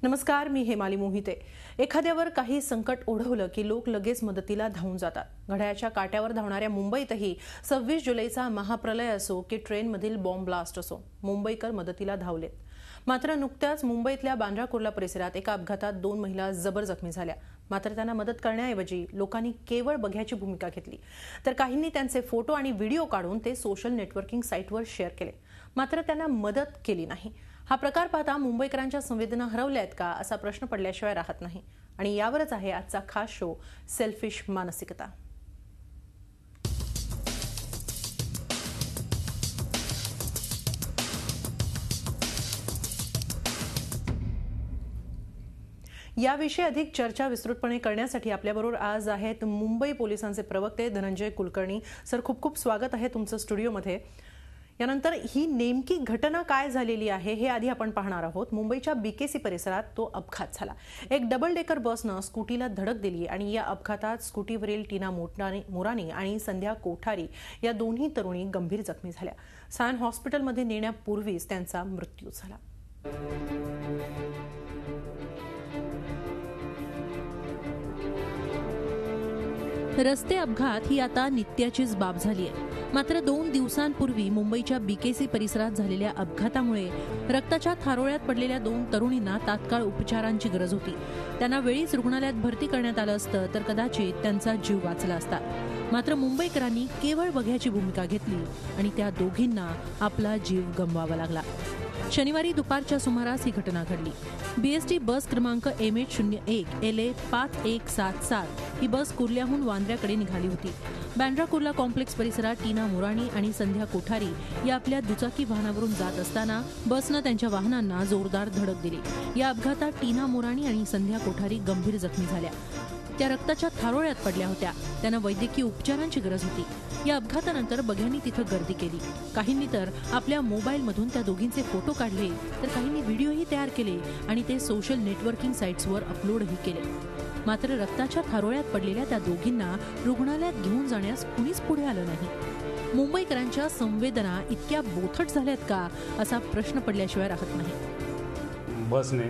नमस्कार, मी हेमाली मोहिते। एखाद्यावर काही संकट ओढवलं की लोक लगेच मदतीला धावून जातात। घड्याळाच्या काट्यावर धावणाऱ्या मुंबईतही 26 जुलैचा महाप्रलय असो की ट्रेनमधील बॉम्ब ब्लास्ट असो, मुंबईकर मदतीला धावलेत। मात्र नुकत्याच मुंबईतल्या बांद्रा कुर्ला परिसरात एका अपघातात 2 महिला जबर जखमी झाल्या। मात्र त्यांना मदत करण्याऐवजी लोकांनी केवळ बघ्याची भूमिका घेतली, तर काहींनी त्यांचे फोटो आणि व्हिडिओ काढून ते सोशल नेटवर्किंग साईटवर शेअर केले, मात्र त्यांना मदत केली नाही। हा प्रकार पाहता मुंबईकरांच्या संवेदना हरवल्यात का असा प्रश्न पडल्याशिवाय राहत नाही। आणि यावरच आहे आजचा खास शो सेल्फिश मानसिकता। याविषयी अधिक चर्चा विस्तृतपणे करण्यासाठी आपल्याबरोबर आज आहेत मुंबई पोलिसांचे प्रवक्ते धनंजय कुलकर्णी। सर, खूप खूप स्वागत आहे तुमचं स्टुडिओमध्ये। यानंतर ही नेमकी घटना काय झालेली आहे हे आधी आपण पाहणार आहोत। मुंबईच्या बीकेसी परिसरात तो अपघात झाला। एक डबल डेकर बसनं स्कूटीला धडक दिली आणि या अपघातात स्कूटीवरील टीना मोरानी आणि संध्या कोठारी या दोन्ही तरुणी गंभीर जखमी झाल्या। सायन हॉस्पिटलमध्ये नेण्यापूर्वीच त्यांचा मृत्यू झाला। रस्ते अपघात ही आता नित्याचीच बाब झाली आहे। मात्र 2 दिवसांपूर्वी मुंबईच्या बीकेसी परिसरात झालेल्या अपघातामुळे रक्ताच्या थारोळ्यात पडलेल्या 2 तरुणींना तात्काळ उपचारांची गरज होती। त्यांना वेळीच रुग्णालयात भरती करण्यात आलं असतं तर कदाचित त्यांचा जीव वाचला असता। मात्र मुंबईकरांनी केवळ बघ्याची भूमिका घेतली आणि त्या दोघींना आपला जीव गमवावा लागला। शनिवारी दुपारच्या सुमारास ही घटना घडली। बीएसटी बस क्रमांक MH01 LA 5177 ही बस कुर्ल्याहून वांद्र्याकडे निघाली होती। बांद्रा कुर्ला कॉम्प्लेक्स परिसरात टीना मोरानी आणि संध्या कोठारी या आपल्या दुचाकी वाहनावरून जात असताना बसनं त्यांच्या वाहनांना जोरदार धडक दिली। या अपघातात टीना मोरानी आणि संध्या कोठारी गंभीर जखमी झाल्या। त्या रक्ताच्या थारोळ्यात पडल्या होत्या। त्यांना वैद्यकीय उपचारांची गरज होती। या अपघातानंतर बघ्यांनी तिथं गर्दी केली। काहींनी तर आपल्या मोबाईलमधून त्या दोघींचे फोटो काढले, तर काहींनी व्हिडिओही तयार केले आणि ते सोशल नेटवर्किंग साईट्सवर अपलोडही केले। मात्र रक्ताच्या थारोळ्यात पडलेल्या त्या दोघींना रुग्णालयात घेऊन जाण्यास कुणीच पुढे आलं नाही। मुंबईकरांच्या संवेदना इतक्या बोथट झाल्यात का असा प्रश्न पडल्याशिवाय राहत नाही। बसने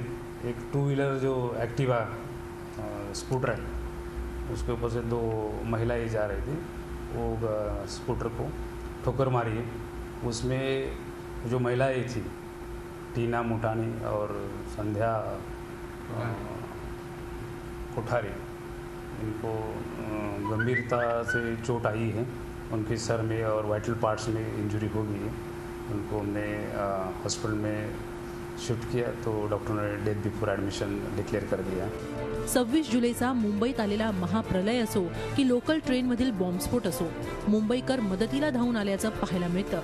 एक 2 व्हीलर जो एक्टिवा स्कूटर है, उसके ऊपर से 2 महिलाएं जा रही थी। वो स्कूटर को ठोकर मारी है। उसमें जो महिलाएं थी टीना मोटानी और संध्या कोठारी, इनको गंभीरता से चोट आई है। उनके सर में और वाइटल पार्ट्स में इंजरी हो गई है। उनको हमने हॉस्पिटल में शिफ्ट किया तो डॉक्टर ने डेथ बिफोर एडमिशन डिक्लेअर कर दिया। 26 जुलैचा मुंबईत आलेला महाप्रलय असो की लोकल ट्रेनमधील बॉम्बस्फोट असो, मुंबईकर मदतीला धावून आल्याचं पाहायला मिळतं।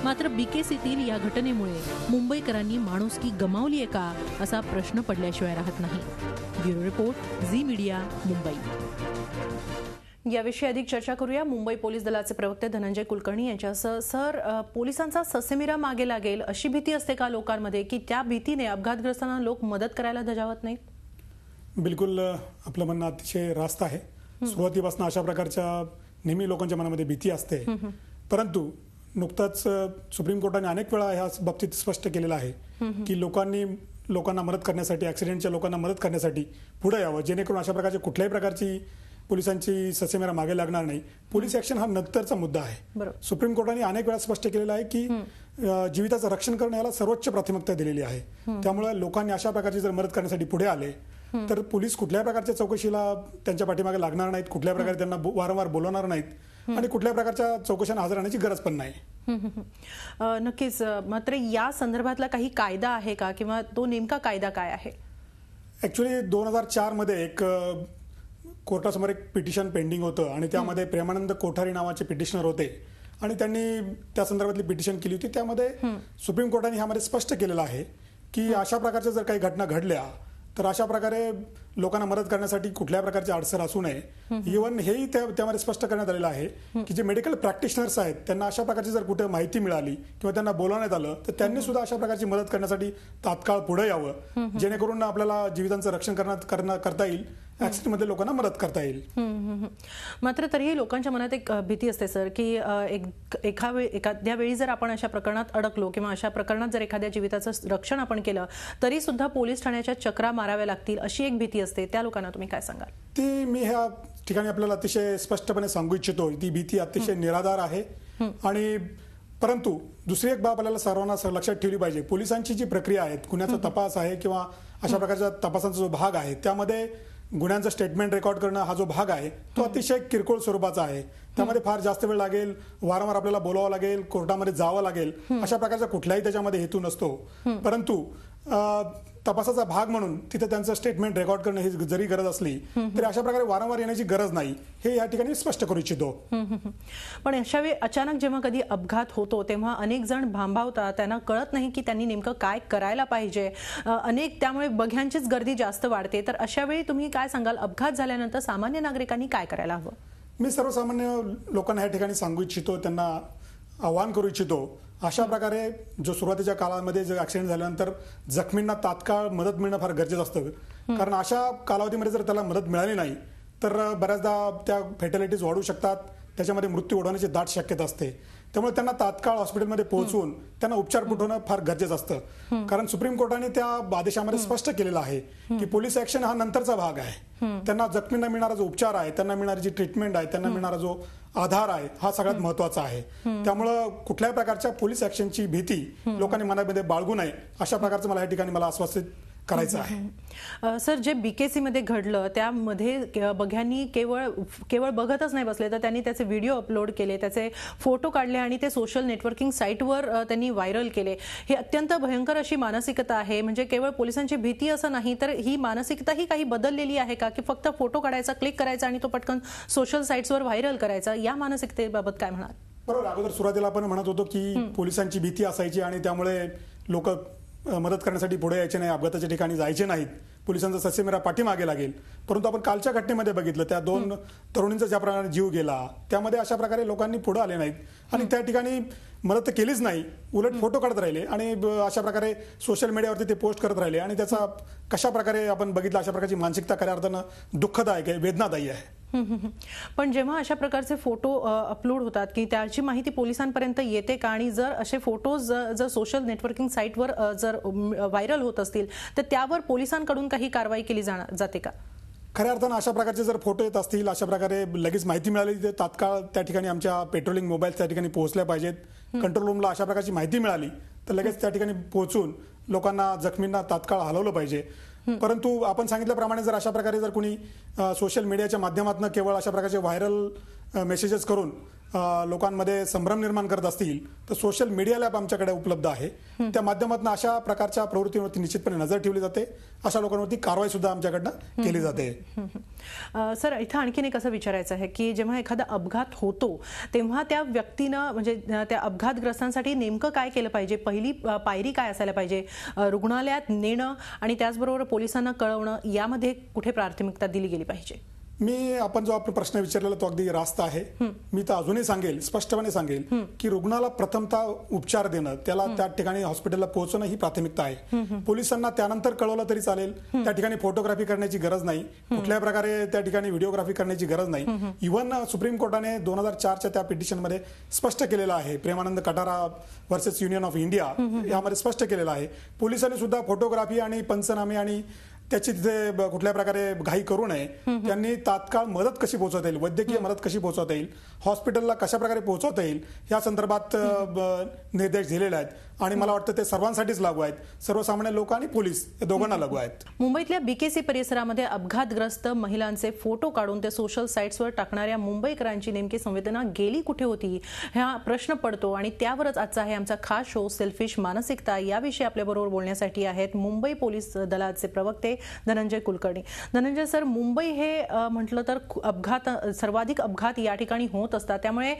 मात्र बीकेसीतील या घटनेमुळे मुंबईकरांनी माणुसकी गमावली आहे का असा प्रश्न पडल्याशिवाय राहत नाही। Bureau report, Zee media, Mumbai. याविषयी अधिक चर्चा करूया मुंबई पोलीस दलाचे प्रवक्ते धनंजय कुलकर्णी यांच्यासह। सर, पोलिसांचा ससेमिरा मागे लागेल अशी भीती असते का लोकांमध्ये, की त्या भीतीने अपघातग्रस्तांना लोक मदत करायला धजावत नाहीत? बिलकुल, आपलं म्हणणं अतिशय रास्त आहे। सुरुवातीपासून अशा प्रकारच्या नेहमी लोकांच्या मनामध्ये भीती असते, परंतु नुकताच सुप्रीम कोर्टाने अनेक वेळा ह्या बाबतीत स्पष्ट केलेलं आहे की लोकांना मदत करण्यासाठी, ऍक्सिडेंटच्या लोकांना मदत करण्यासाठी पुढे यावं, जेणेकरून अशा प्रकारची कुठल्याही प्रकारची पोलिसांची ससेमिरा मागे लागणार नाही। पोलीस ऍक्शन हा नंतरचा मुद्दा आहे। सुप्रीम कोर्टाने अनेक वेळा स्पष्ट केलेलं आहे की जीविताचं रक्षण करणं याला सर्वोच्च प्राथमिकता दिलेली आहे। त्यामुळे लोकांनी अशा प्रकारची जर मदत करण्यासाठी पुढे आले तर पोलीस कुठल्याही प्रकारच्या चौकशीला त्यांच्या पाठीमागे लागणार नाहीत, कुठल्याही प्रकारे त्यांना वारंवार बोलवणार नाहीत आणि कुठल्याही प्रकारच्या चौकशांना हजर राहण्याची गरज पण नाही। नक्कीच। मात्र या संदर्भातला काही कायदा आहे का, किंवा तो नेमका कायदा काय आहे? ऍक्च्युअली 2004 मध्ये एक कोर्टासमोर एक पिटिशन पेंडिंग होतं आणि त्यामध्ये प्रेमानंद कोठारी नावाचे पिटिशनर होते आणि त्यांनी त्या संदर्भातली पिटिशन केली होती। त्यामध्ये सुप्रीम कोर्टाने ह्यामध्ये स्पष्ट केलेलं आहे की अशा प्रकारच्या जर काही घटना घडल्या तर अशा प्रकारे लोकांना मदत करण्यासाठी कुठल्या प्रकारची अडचण असू नये. इव्हन हेही त्यामध्ये स्पष्ट करण्यात आलेलं आहे की जे मेडिकल प्रॅक्टिशनर्स आहेत त्यांना अशा प्रकारची जर कुठे माहिती मिळाली किंवा त्यांना बोलावण्यात आलं तर त्यांनी सुद्धा अशा प्रकारची मदत करण्यासाठी तात्काळ पुढे यावं, जेणेकरून आपल्याला जीवितांचं रक्षण करता येईल, ऍक्सिडेंटमध्ये लोकांना मदत करता येईल. मात्र तरीही लोकांच्या मनात एक भीती असते सर की एखाद्या वेळी जर आपण अशा प्रकरणात अडकलो किंवा अशा प्रकरणात जर एखाद्या जीविताचं रक्षण आपण केलं तरी सुद्धा पोलीस ठाण्याच्या चक्रा माराव्या लागतील अशी एक भीती असते. त्या लोकांना तुम्ही काय सांगाल? ती मी ह्या ठिकाणी आपल्याला अतिशय स्पष्टपणे सांगू इच्छितो, ती भीती अतिशय निराधार आहे. आणि परंतु दुसरी एक बाब आपल्याला सर्वांना लक्षात ठेवली पाहिजे, पोलिसांची जी प्रक्रिया आहे, गुन्ह्याचा तपास आहे किंवा अशा प्रकारच्या तपासाचा जो भाग आहे त्यामध्ये गुन्ह्यांचं स्टेटमेंट रेकॉर्ड करणं हा जो भाग आहे तो अतिशय किरकोळ स्वरूपाचा आहे. त्यामध्ये फार जास्त वेळ लागेल, वारंवार आपल्याला बोलावं लागेल, कोर्टामध्ये जावं लागेल, अशा प्रकारचा कुठलाही त्याच्यामध्ये हेतू नसतो. परंतु तपासाचा भाग म्हणून तिथे त्यांचं स्टेटमेंट रेकॉर्ड करणं ही जरी गरज असली तरी अशा प्रकारे वारंवार येण्याची गरज नाही, हे या ठिकाणी स्पष्ट करू इच्छितो. पण अशा वेळी अचानक जेव्हा कधी अपघात होतो तेव्हा अनेक जण भांबावतात, त्यांना कळत नाही की त्यांनी नेमकं काय करायला पाहिजे. त्यामुळे बघ्यांचीच गर्दी जास्त वाढते. तर अशा वेळी तुम्ही काय सांगाल, अपघात झाल्यानंतर सामान्य नागरिकांनी काय करायला हवं? मी सर्वसामान्य लोकांना या ठिकाणी सांगू इच्छितो, त्यांना आवाहन करू इच्छितो, अशा प्रकारे जो सुरुवातीच्या काळामध्ये जो ऍक्सिडेंट झाल्यानंतर जखमींना तात्काळ मदत मिळणं फार गरजेचं असतं. कारण अशा कालावधीमध्ये जर त्याला मदत मिळाली नाही तर बऱ्याचदा त्या फॅटॅलिटीज वाढू शकतात, त्याच्यामध्ये मृत्यू ओढवण्याची दाट शक्यता असते. त्यामुळे त्यांना तात्काळ हॉस्पिटलमध्ये पोहोचवून त्यांना उपचार पुरवणं फार गरजेचं असतं. कारण सुप्रीम कोर्टाने त्या आदेशामध्ये स्पष्ट केलेलं आहे की पोलीस ऍक्शन हा नंतरचा भाग आहे. त्यांना जखमींना मिळणारा जो उपचार आहे, त्यांना मिळणारी जी ट्रीटमेंट आहे, त्यांना मिळणारा जो आधार आहे हा सगळ्यात महत्वाचा आहे. त्यामुळं कुठल्याही प्रकारच्या पोलीस ऍक्शनची भीती लोकांनी मनामध्ये बाळगू नये, अशा प्रकारचं मला या ठिकाणी आश्वासित करायचं आहे. सर, जे बीकेसी मध्ये घडलं त्यामध्ये बघ्यांनी केवळ बघतच नाही बसले तर त्यांनी त्याचे व्हिडिओ अपलोड केले, त्याचे फोटो काढले आणि ते सोशल नेटवर्किंग साईटवर त्यांनी व्हायरल केले. हे अत्यंत भयंकर अशी मानसिकता आहे. म्हणजे केवळ पोलिसांची भीती असं नाही तर ही मानसिकता ही काही बदललेली आहे का, की फक्त फोटो काढायचा, क्लिक करायचा आणि तो पटकन सोशल साईट्सवर व्हायरल करायचा? या मानसिकतेबाबत काय म्हणाल? बरोबर, अगोदर सुरुवातीला आपण म्हणत होतो की पोलिसांची भीती असायची आणि त्यामुळे लोक मदत करण्यासाठी पुढे यायचे नाही, अपघाताच्या ठिकाणी जायचे नाहीत, पोलिसांचा ससेमेरा पाठीमागे लागेल. परंतु आपण कालच्या घटनेमध्ये बघितलं, त्या 2 तरुणींचा ज्या प्रकारे जीव गेला त्यामध्ये अशा प्रकारे लोकांनी पुढे आले नाहीत आणि त्या ठिकाणी मदत केलीच नाही, उलट फोटो काढत राहिले आणि अशा प्रकारे सोशल मीडियावरती ते पोस्ट करत राहिले. आणि त्याचा कशा प्रकारे आपण बघितलं, अशा प्रकारची मानसिकता खऱ्या अर्थानं दुःखदायक आहे, वेदनादायी आहे. पण जेव्हा अशा प्रकारचे फोटो अपलोड होतात की त्याची माहिती पोलिसांपर्यंत येते का? आणि जर असे फोटोज जर सोशल नेटवर्किंग साईटवर जर व्हायरल होत असतील तर त्यावर पोलिसांकडून काही कारवाई केली जाते का? खऱ्या अर्थानं अशा प्रकारचे जर फोटो येत असतील, अशा प्रकारे लगेच माहिती मिळाली तर तात्काळ त्या ठिकाणी आमच्या पेट्रोलिंग मोबाईल त्या ठिकाणी पोहोचल्या पाहिजेत. कंट्रोल रूमला अशा प्रकारची माहिती मिळाली तर लगेच त्या ठिकाणी पोहोचून लोकांना, जखमींना तात्काळ हलवलं पाहिजे. परंतु आपण सांगितल्याप्रमाणे जर अशा प्रकारे जर कोणी सोशल मीडियाच्या माध्यमातून केवळ अशा प्रकारचे व्हायरल मेसेजेस करून लोकांमध्ये संभ्रम निर्माण करत असतील तर सोशल मीडिया लॅब आमच्याकडे उपलब्ध आहे. त्या माध्यमातून अशा प्रकारच्या प्रवृत्तींवरती निश्चितपणे नजर ठेवली जाते, अशा लोकांवरती कारवाई सुद्धा आमच्याकडनं केली जाते. सर, इथं आणखीन एक असं विचारायचं आहे की जेव्हा एखादा अपघात होतो तेव्हा त्या व्यक्तीनं, म्हणजे त्या अपघातग्रस्तांसाठी नेमकं काय केलं पाहिजे? पहिली पायरी काय असायला पाहिजे? रुग्णालयात नेणं आणि त्याचबरोबर पोलिसांना कळवणं, यामध्ये कुठे प्राथमिकता दिली गेली पाहिजे? आपण जो आपला प्रश्न विचारलेला तो अगदी रास्त आहे. मी तर अजूनही सांगेल, स्पष्टपणे सांगेल की रुग्णाला प्रथमतः उपचार देणं, त्याला त्या ठिकाणी हॉस्पिटलला पोहोचणं ही प्राथमिकता आहे. पोलिसांना त्यानंतर कळवलं तरी चालेल, त्या ठिकाणी फोटोग्राफी करण्याची गरज नाही, कुठल्या प्रकारे त्या ठिकाणी व्हिडिओग्राफी करण्याची गरज नाही. इव्हन सुप्रीम कोर्टाने 2004च्या त्या पिटिशनमध्ये स्पष्ट केलेलं आहे, Premanand Katara versus union of India, यामध्ये स्पष्ट केलेलं आहे पोलिसांनी सुद्धा फोटोग्राफी आणि पंचनामे आणि त्याची तिथे कुठल्या प्रकारे घाई करू नये. त्यांनी तात्काळ मदत कशी पोहोचवता येईल, वैद्यकीय मदत कशी पोहोचवता येईल, हॉस्पिटलला कशा प्रकारे पोहोचवता येईल, या संदर्भात निर्देश दिलेले आहेत. आणि मला वाटतं ते सर्वांसाठीच लागू आहेत, सर्वसामान्य लोक आणि पोलीस या दोघांना लागू आहेत. मुंबईतल्या बीकेसी परिसरामध्ये अपघातग्रस्त महिलांचे फोटो काढून ते सोशल साईट्सवर टाकणाऱ्या मुंबईकरांची नेमकी संवेदना गेली कुठे होती, हा प्रश्न पडतो. आणि त्यावरच आजचा आहे आमचा खास शो सेल्फिश मानसिकता. याविषयी आपल्याबरोबर बोलण्यासाठी आहेत मुंबई पोलीस दलाचे प्रवक्ते धनंजय कुलकर्णी. धनंजय सर, मुंबई हे म्हटलं तर सर्वाधिक अपघात या ठिकाणी होत असतात, त्यामुळे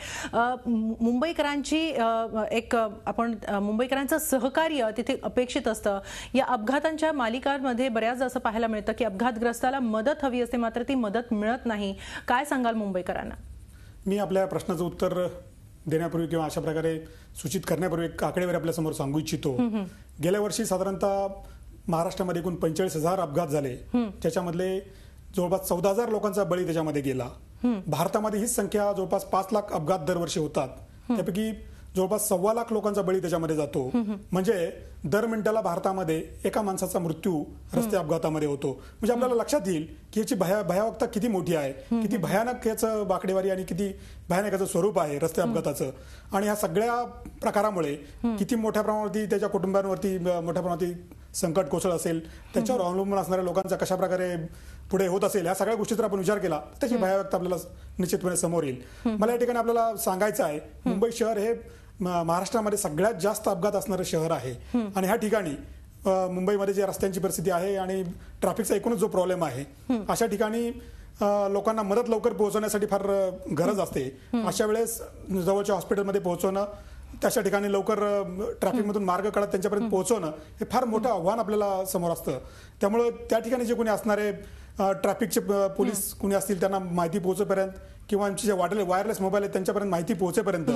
मुंबईकरांची आपण मुंबई मुंबईकरांचं सहकार्य तिथे अपेक्षित असतं. या अपघातांच्या मालिकांमध्ये बऱ्याचदा असं पाहायला मिळतं की अपघातग्रस्ताला मदत हवी असते, मात्र ती मदत मिळत नाही. काय सांगाल मुंबईकरांना? मी आपल्या प्रश्नाचं उत्तर देण्यापूर्वी किंवा अशा प्रकारे सूचित करण्यापूर्वी एक आकडेवारी आपल्या समोर सांगू इच्छितो. गेल्या वर्षी साधारणतः महाराष्ट्रामध्ये एकूण 45,000 अपघात झाले, त्याच्यामधले जवळपास 14,000 लोकांचा बळी त्याच्यामध्ये गेला. भारतामध्ये ही संख्या जवळपास 5 लाख अपघात दरवर्षी होतात, त्यापैकी जवळपास 1.25 लाख लोकांचा बळी त्याच्यामध्ये जातो. म्हणजे दर मिनिटाला भारतामध्ये एका माणसाचा मृत्यू रस्ते अपघातामध्ये होतो. म्हणजे आपल्याला लक्षात येईल की याची भयावकता किती मोठी आहे, किती भयानक याचं बाकडेवारी आणि किती भयानक याचं स्वरूप आहे रस्ते अपघाताचं. आणि ह्या सगळ्या प्रकारामुळे किती मोठ्या प्रमाणावरती त्याच्या कुटुंबांवरती मोठ्या प्रमाणावरती संकट कोसळ असेल, त्याच्यावर अवलंबून असणाऱ्या लोकांचा कशा प्रकारे पुढे होत असेल, या सगळ्या गोष्टी जर आपण विचार केला त्याची भयावकता आपल्याला निश्चितपणे समोर येईल. मला या ठिकाणी आपल्याला सांगायचं आहे, मुंबई शहर हे महाराष्ट्रामध्ये सगळ्यात जास्त अपघात असणारं शहर आहे. आणि ह्या ठिकाणी मुंबईमध्ये जे रस्त्यांची परिस्थिती आहे आणि ट्रॅफिकचा एकूणच जो प्रॉब्लेम आहे, अशा ठिकाणी लोकांना मदत लवकर पोहोचवण्यासाठी फार गरज असते. अशा वेळेस जवळच्या हॉस्पिटलमध्ये पोहोचवणं, त्याच्या ठिकाणी लवकर ट्रॅफिकमधून मार्ग काढत त्यांच्यापर्यंत पोहोचवणं हे फार मोठं आव्हान आपल्याला समोर असतं. त्यामुळे त्या ठिकाणी जे कोणी असणारे ट्रॅफिकचे पोलीस कोणी असतील त्यांना माहिती पोहोचेपर्यंत किंवा आमचे जे वायरलेस मोबाईल आहेत त्यांच्यापर्यंत माहिती पोहोचेपर्यंत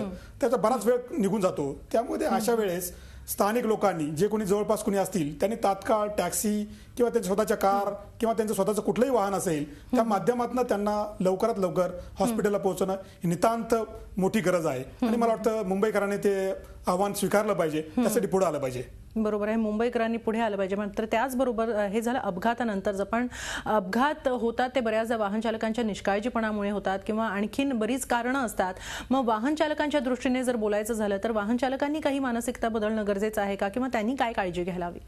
त्याचा बराच वेळ निघून जातो. त्यामुळे अशा वेळेस स्थानिक लोकांनी जे कोणी जवळपास कोणी असतील त्यांनी तात्काळ टॅक्सी किंवा त्यांच्या स्वतःच्या कार किंवा त्यांचं स्वतःचं कुठलंही वाहन असेल त्या माध्यमातून त्यांना लवकरात लवकर हॉस्पिटलला पोहोचणं ही नितांत मोठी गरज आहे. आणि मला वाटतं मुंबईकरांनी ते आव्हान स्वीकारलं पाहिजे, त्यासाठी पुढे आलं पाहिजे. बरोबर आहे, मुंबईकरांनी पुढे आलं पाहिजे. मात्र त्याचबरोबर हे झालं अपघातानंतर. पण अपघात होतात ते बऱ्याचदा वाहन चालकांच्या निष्काळजीपणामुळे होतात किंवा आणखीन बरीच कारणं असतात. मग वाहन चालकांच्या दृष्टीने जर बोलायचं झालं तर वाहन चालकांनी काही मानसिकता बदलणं गरजेचं आहे का, किंवा त्यांनी काय काळजी घ्यायला हवी?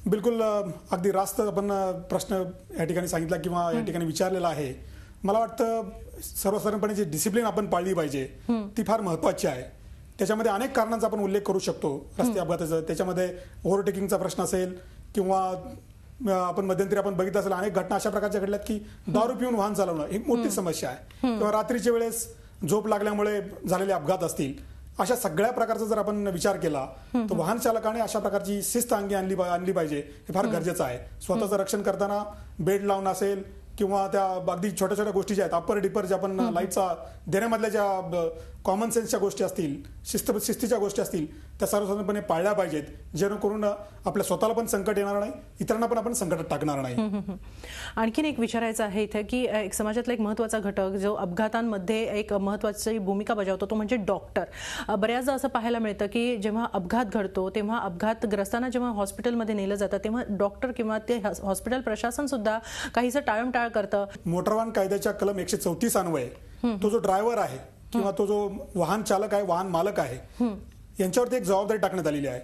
बिलकुल, अगदी रास्त आपण प्रश्न या ठिकाणी सांगितला किंवा या ठिकाणी विचारलेला आहे. मला वाटतं सर्वसाधारणपणे जी डिसिप्लिन आपण पाळली पाहिजे ती फार महत्वाची आहे. त्याच्यामध्ये अनेक कारणांचा आपण उल्लेख करू शकतो रस्ते अपघाताचा. त्याच्यामध्ये ओव्हरटेकिंगचा प्रश्न असेल किंवा आपण मध्यंतरी आपण बघितलं असेल अनेक घटना अशा प्रकारच्या घडल्यात की दारू पिऊन वाहन चालवणं ही मोठी समस्या आहे, किंवा रात्रीच्या वेळेस झोप लागल्यामुळे झालेले अपघात असतील. अशा सगळ्या प्रकारचा जर आपण विचार केला तर वाहन चालकाने अशा प्रकारची शिस्त अंगी आणली पाहिजे, हे फार गरजेचं आहे. स्वतःचं रक्षण करताना बेड लावून असेल किंवा त्या अगदी छोट्या छोट्या गोष्टी ज्या आहेत, अप्पर डिपर ज्या आपण लाईटचा देण्यामधल्या ज्या कॉमन सेन्सच्या गोष्टी असतील, शिस्तीच्या गोष्टी असतील, त्या सर्वसाधारणपणे पाळल्या पाहिजेत, जेणेकरून आपल्या स्वतःला पण संकट येणार नाही, इतरांना पण आपण संकटात टाकणार नाही. आणखीन एक विचारायचं आहे इथे की एक समाजातला एक महत्त्वाचा घटक जो अपघातांमध्ये एक महत्त्वाची भूमिका बजावतो तो म्हणजे डॉक्टर. बऱ्याचदा असं पाहायला मिळतं की जेव्हा अपघात घडतो तेव्हा अपघातग्रस्तांना जेव्हा हॉस्पिटलमध्ये नेलं जातं तेव्हा डॉक्टर किंवा ते हॉस्पिटल प्रशासन सुद्धा काहीसं टाळमटाळ करतं. मोटार वाहन कायद्याच्या कलम 134 अन्वये तो जो ड्रायव्हर आहे किंवा तो जो वाहन चालक आहे, वाहन मालक आहे, यांच्यावरती एक जबाबदारी टाकण्यात आलेली आहे.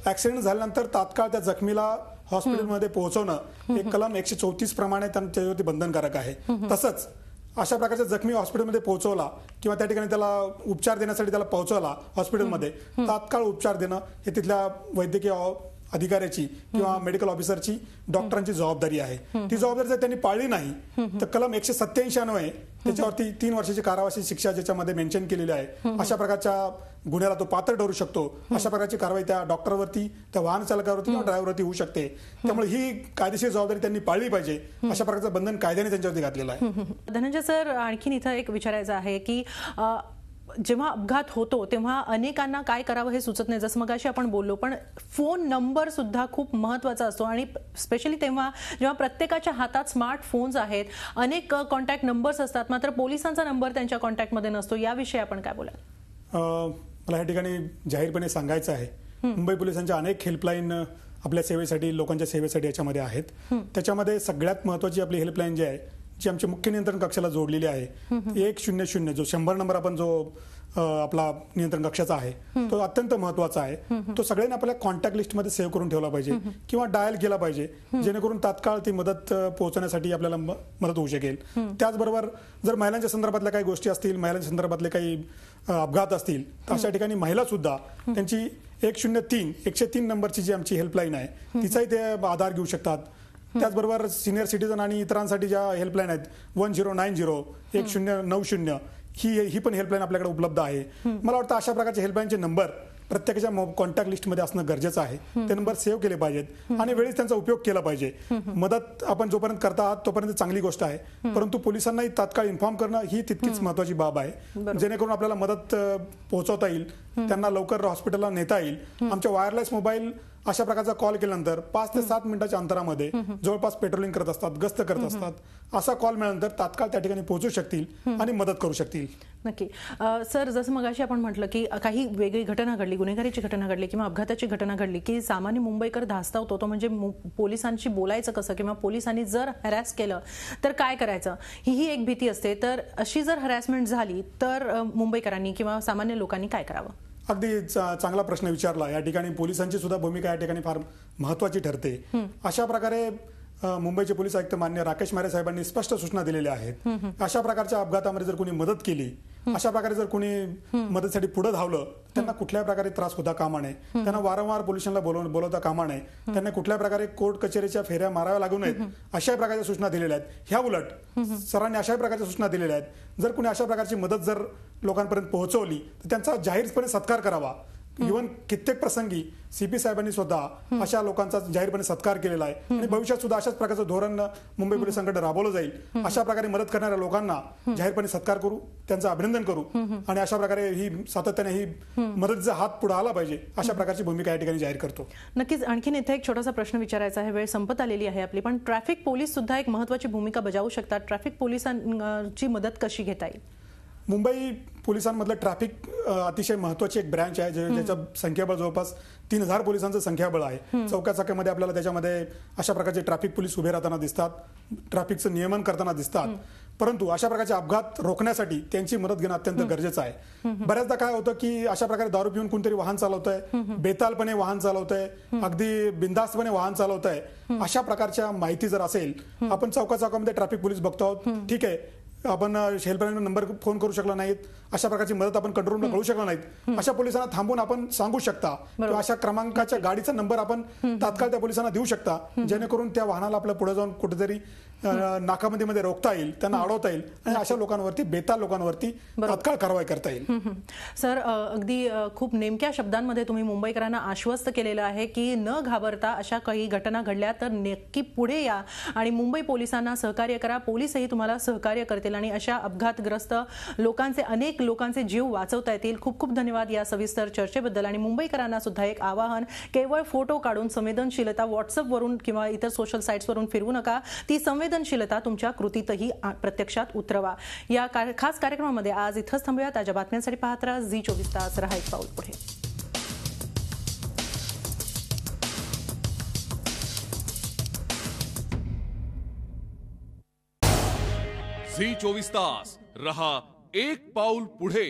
ऍक्सिडेंट झाल्यानंतर तात्काळ त्या जखमीला हॉस्पिटलमध्ये पोहोचवणं हे कलम 134 प्रमाणे त्याच्यावरती बंधनकारक आहे. तसंच अशा प्रकारच्या जखमी हॉस्पिटलमध्ये पोहोचवला किंवा त्या ठिकाणी त्याला उपचार देण्यासाठी त्याला पोहोचवला हॉस्पिटलमध्ये, तात्काळ उपचार देणं हे तिथल्या वैद्यकीय अधिकाऱ्याची किंवा मेडिकल ऑफिसरची, डॉक्टरांची जबाबदारी आहे. ती जबाबदारी जर त्यांनी पाळली नाही तर कलम 187 अन्वये त्याच्यावरती 3 वर्षाची कारावासाची शिक्षा ज्याच्यामध्ये मेन्शन केलेली आहे, अशा प्रकारच्या गुन्ह्याला तो पात्र ठरू शकतो. अशा प्रकारची कारवाई त्या डॉक्टरवरती, त्या वाहन चालकावरती किंवा ड्रायव्हरवरती होऊ शकते. त्यामुळे ही कायदेशीर जबाबदारी त्यांनी पाळली पाहिजे. अशा प्रकारचं बंधन कायद्याने त्यांच्यावरती घातलेलं आहे. धनंजय सर, आणखीन इथं एक विचारायचं आहे की जेव्हा अपघात होतो तेव्हा अनेकांना काय करावं हे सुचत नाही, जसं मगाशी आपण बोललो. पण फोन नंबर सुद्धा खूप महत्त्वाचा असतो आणि स्पेशली तेव्हा जेव्हा प्रत्येकाच्या हातात स्मार्टफोन्स आहेत, अनेक कॉन्टॅक्ट नंबर्स असतात, मात्र पोलिसांचा नंबर त्यांच्या कॉन्टॅक्टमध्ये नसतो. याविषयी आपण काय बोलाल? मला या ठिकाणी जाहीरपणे सांगायचं आहे, मुंबई पोलिसांच्या अनेक हेल्पलाईन आपल्या सेवेसाठी, लोकांच्या सेवेसाठी याच्यामध्ये आहेत. त्याच्यामध्ये सगळ्यात महत्त्वाची आपली हेल्पलाईन जी आहे, जी आमच्या मुख्य नियंत्रण कक्षाला जोडलेली आहे, 100 जो 100 नंबर आपण जो आपला नियंत्रण कक्षाचा आहे तो अत्यंत महत्वाचा आहे. तो सगळ्यांनी आपल्या कॉन्टॅक्ट लिस्टमध्ये सेव्ह करून ठेवला पाहिजे किंवा डायल केला पाहिजे, जेणेकरून तात्काळ ती मदत पोहोचण्यासाठी आपल्याला मदत होऊ शकेल. त्याचबरोबर जर महिलांच्या संदर्भातल्या काही गोष्टी असतील, महिलांच्या संदर्भातले काही अपघात असतील, तर अशा ठिकाणी महिला सुद्धा त्यांची 103 नंबरची जी आमची हेल्पलाईन आहे तिचाही ते आधार घेऊ शकतात. त्याचबरोबर सिनियर सिटीजन आणि इतरांसाठी ज्या हेल्पलाईन आहेत 1090, 1090 ही पण हेल्पलाईन आपल्याकडे उपलब्ध आहे. मला वाटतं अशा प्रकारचे हेल्पलाईनचे नंबर प्रत्येकाच्या कॉन्टॅक्ट लिस्टमध्ये असणं गरजेचं आहे. ते नंबर सेव्ह केले पाहिजेत आणि वेळेस त्यांचा उपयोग केला पाहिजे. मदत आपण जोपर्यंत करता आहात तोपर्यंत चांगली गोष्ट आहे, परंतु पोलिसांनाही तात्काळ इन्फॉर्म करणं ही तितकीच महत्त्वाची बाब आहे, जेणेकरून आपल्याला मदत पोहोचवता येईल, त्यांना लवकर हॉस्पिटलला नेता येईल. आमच्या वायरलेस मोबाईल अशा प्रकारचा कॉल केल्यानंतर 5 ते 7 मिनिटाच्या अंतरामध्ये जवळपास पेट्रोलिंग करत असतात, गस्त करत असतात. असा कॉल मिळाल्यानंतर तात्काळ त्या ठिकाणी पोहोचू शकतील आणि मदत करू शकतील. नक्की. सर, जसं मगाशी आपण म्हटलं की काही वेगळी घटना घडली, गुन्हेगारीची घटना घडली किंवा अपघाताची घटना घडली की सामान्य मुंबईकर धास्तावतो. तो म्हणजे पोलिसांशी बोलायचं कसं किंवा पोलिसांनी जर हॅरॅस केलं तर काय करायचं, ही एक भीती असते. तर अशी जर हॅरॅसमेंट झाली तर मुंबईकरांनी किंवा सामान्य लोकांनी काय करावं? अगदी चांगला प्रश्न विचारला. या ठिकाणी पोलिसांची सुद्धा भूमिका या ठिकाणी फार महत्त्वाची ठरते. अशा प्रकारे मुंबईचे पोलीस आयुक्त मान्य राकेश मारे साहेबांनी स्पष्ट सूचना दिलेल्या आहेत. अशा प्रकारच्या अपघातामध्ये जर कोणी मदत केली, अशा प्रकारे जर कोणी मदतीसाठी पुढे धावलं, त्यांना कुठल्याही प्रकारे त्रास होता कामा नये, त्यांना वारंवार पोलिसांना बोलवता कामा नये, त्यांना कुठल्या प्रकारे कोर्ट कचेरीच्या फेऱ्या माराव्या लागू नयेत, अशा प्रकारच्या सूचना दिलेल्या आहेत. ह्या उलट सरांनी अशा प्रकारच्या सूचना दिलेल्या आहेत, जर कोणी अशा प्रकारची मदत जर लोकांपर्यंत पोहोचवली तर त्यांचा जाहीरपणे सत्कार करावा. इव्हन कित्येक प्रसंगी सीपी साहेबांनी स्वतः अशा लोकांचा जाहीरपणे सत्कार केलेला आहे आणि भविष्यात सुद्धा अशाच प्रकारचं धोरण मुंबई पोलिसांकडे राबवलं जाईल. अशा प्रकारे मदत करणाऱ्या लोकांना जाहीरपणे सत्कार करू, त्यांचं अभिनंदन करू आणि अशा प्रकारे ही सातत्याने ही मदतीचा हात पुढे आला पाहिजे, अशा प्रकारची भूमिका या ठिकाणी जाहीर करतो. नक्कीच. आणखीन इथे एक छोटासा प्रश्न विचारायचा आहे. वेळ संपत आलेली आहे आपली, पण ट्रॅफिक पोलीस सुद्धा एक महत्त्वाची भूमिका बजावू शकतात. ट्रॅफिक पोलिसांची मदत कशी घेता येईल? मुंबई पोलिसांमधलं ट्रॅफिक अतिशय महत्त्वाची एक ब्रँच आहे, ज्याचं संख्याबळ जवळपास 3000 पोलिसांचं संख्याबळ आहे. चौक्या चौक्यामध्ये आपल्याला त्याच्यामध्ये अशा प्रकारचे ट्रॅफिक पोलीस उभे राहताना दिसतात, ट्रॅफिकचं नियमन करताना दिसतात. परंतु अशा प्रकारचे अपघात रोखण्यासाठी त्यांची मदत घेणं अत्यंत गरजेचं आहे. बऱ्याचदा काय होतं की अशा प्रकारे दारू पिऊन कोणतरी वाहन चालवतंय, बेतालपणे वाहन चालवतंय, अगदी बिनधास्तपणे वाहन चालवतंय. अशा प्रकारच्या माहिती जर असेल, आपण चौका चौकामध्ये ट्रॅफिक पोलीस बघतो आहोत, ठीक आहे, आपण हेल्पलाईन नंबर फोन करू शकला नाहीत, अशा प्रकारची मदत आपण कंट्रोल रूमला कळू शकला नाहीत, अशा पोलिसांना थांबून आपण सांगू शकता किंवा अशा क्रमांकाच्या गाडीचा नंबर आपण तात्काळ त्या पोलिसांना देऊ शकता, जेणेकरून त्या वाहनाला आपल्या पुढे जाऊन कुठेतरी नाकामध्ये रोखता येईल, त्यांना अडवता येईल आणि अशा लोकांवरती, बेताल लोकांवरती तात्काळ कारवाई करता येईल. सर, अगदी खूप नेमक्या शब्दांमध्ये तुम्ही मुंबईकरांना आश्वस्त केलेलं आहे की न घाबरता अशा काही घटना घडल्या तर नक्की पुढे या आणि मुंबई पोलिसांना सहकार्य करा. पोलीसही तुम्हाला सहकार्य करतील आणि अशा अपघातग्रस्त अनेक लोकांचे जीव वाचवता येतील. खूप खूप धन्यवाद या सविस्तर चर्चेबद्दल. आणि मुंबईकरांना सुद्धा एक आवाहन, केवळ फोटो काढून संवेदनशीलता व्हॉट्सअपवरून किंवा इतर सोशल साईट्सवरून फिरवू नका. ती संवेदनशीलता तुमच्या कृतीतही प्रत्यक्षात उतरवा. या खास कार्यक्रमामध्ये आज इथंच थांबूया. ताज्या बातम्यांसाठी पाहत राहा झी 24 तास. रहा एक पाऊल पुढे. झी 24 तास, रहा एक पाऊल पुढे.